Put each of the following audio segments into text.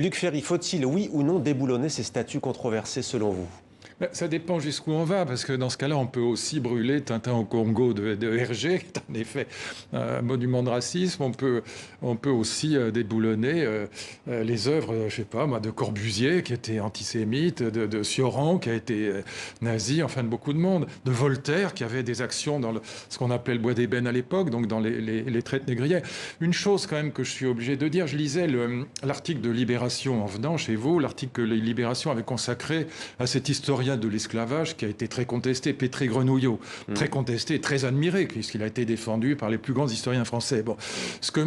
Luc Ferry, faut-il, oui ou non, déboulonner ces statues controversées selon vous? Ça dépend jusqu'où on va, parce que dans ce cas-là, on peut aussi brûler Tintin au Congo de Hergé, qui est en effet un monument de racisme. On peut aussi déboulonner les œuvres, je sais pas moi, de Corbusier, qui était antisémite, de Sioran, qui a été nazi, enfin de beaucoup de monde, de Voltaire, qui avait des actions dans ce qu'on appelait le bois d'ébène à l'époque, donc dans les traites négrières. Une chose quand même que je suis obligé de dire, je lisais l'article de Libération en venant chez vous, l'article que Libération avait consacré à cet historien de l'esclavage qui a été très contesté, Pétré Grenouillot, très contesté et très admiré, puisqu'il a été défendu par les plus grands historiens français. Bon, ce que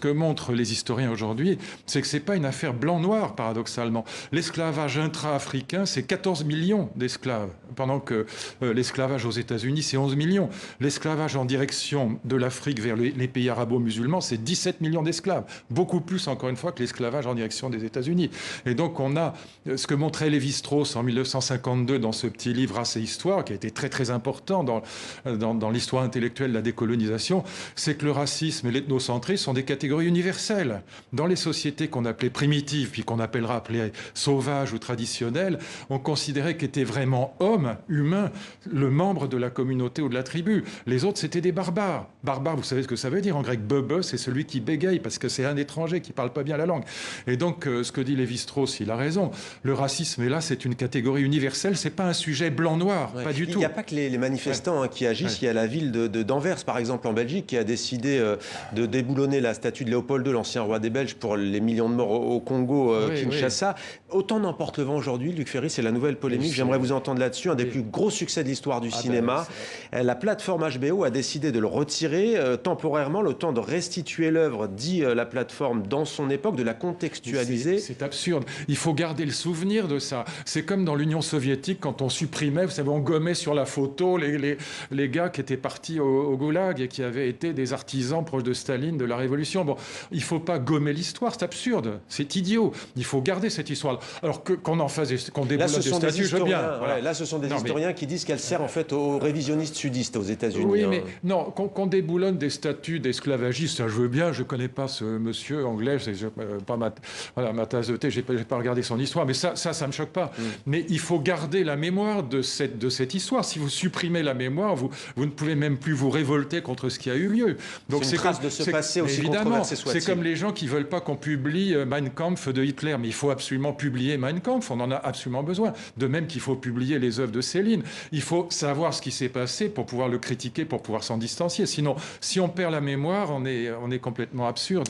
montrent les historiens aujourd'hui, c'est que c'est pas une affaire blanc-noir, paradoxalement. L'esclavage intra-africain, c'est 14 millions d'esclaves, pendant que l'esclavage aux États-Unis, c'est 11 millions. L'esclavage en direction de l'Afrique vers les pays arabo-musulmans, c'est 17 millions d'esclaves. Beaucoup plus, encore une fois, que l'esclavage en direction des États-Unis. Et donc, on a ce que montrait Lévi-Strauss en 1952 dans ce petit livre Race et Histoire, qui a été très très important dans l'histoire intellectuelle de la décolonisation, c'est que le racisme et l'ethnocentrisme sont des catégories universelles. Dans les sociétés qu'on appelait primitives, puis qu'on appellera sauvages ou traditionnelles, on considérait qu'étaient vraiment hommes, humains, le membre de la communauté ou de la tribu. Les autres, c'était des barbares. Barbares, vous savez ce que ça veut dire en grec? Bebe, c'est celui qui bégaye, parce que c'est un étranger qui ne parle pas bien la langue. Et donc, ce que dit Lévi-Strauss, il a raison. Le racisme, est là, c'est une catégorie universelle. C'est pas un sujet blanc-noir, pas du tout. Il n'y a pas que les manifestants qui agissent. Il y a la ville d'Anvers, par exemple, en Belgique, qui a décidé de déboulonner la statue de Léopold II, l'ancien roi des Belges, pour les millions de morts au Congo, Kinshasa. Autant n'emporte le vent aujourd'hui, Luc Ferry, c'est la nouvelle polémique. J'aimerais vous entendre là-dessus. Un des plus gros succès de l'histoire du cinéma. La plateforme HBO a décidé de le retirer temporairement, le temps de restituer l'œuvre, dit la plateforme, dans son époque, de la contextualiser. C'est absurde. Il faut garder le souvenir de ça. C'est comme dans l'Union soviétique, quand on supprimait, vous savez, on gommait sur la photo les gars qui étaient partis au Goulag et qui avaient été des artisans proches de Staline, de la Révolution. Bon, il ne faut pas gommer l'histoire, c'est absurde, c'est idiot. Il faut garder cette histoire. Alors qu'on en fasse, qu'on déboulonne des statues, je veux bien. Voilà. Là, ce sont des historiens qui disent qu'elle sert en fait aux révisionnistes sudistes aux États-Unis. Oui, mais non, qu'on déboulonne des statues d'esclavagistes, ça je veux bien. Je ne connais pas ce monsieur anglais, c'est pas ma tasse de thé, je n'ai pas regardé son histoire, mais ça me choque pas. Mais il faut garder la mémoire de cette histoire. Si vous supprimez la mémoire, vous ne pouvez même plus vous révolter contre ce qui a eu lieu. Donc c'est une trace de ce passé aussi controversé soit-il. C'est comme les gens qui ne veulent pas qu'on publie Mein Kampf de Hitler, mais il faut absolument publier Mein Kampf, on en a absolument besoin. De même qu'il faut publier les œuvres de Céline. Il faut savoir ce qui s'est passé pour pouvoir le critiquer, pour pouvoir s'en distancier. Sinon, si on perd la mémoire, on est complètement absurde.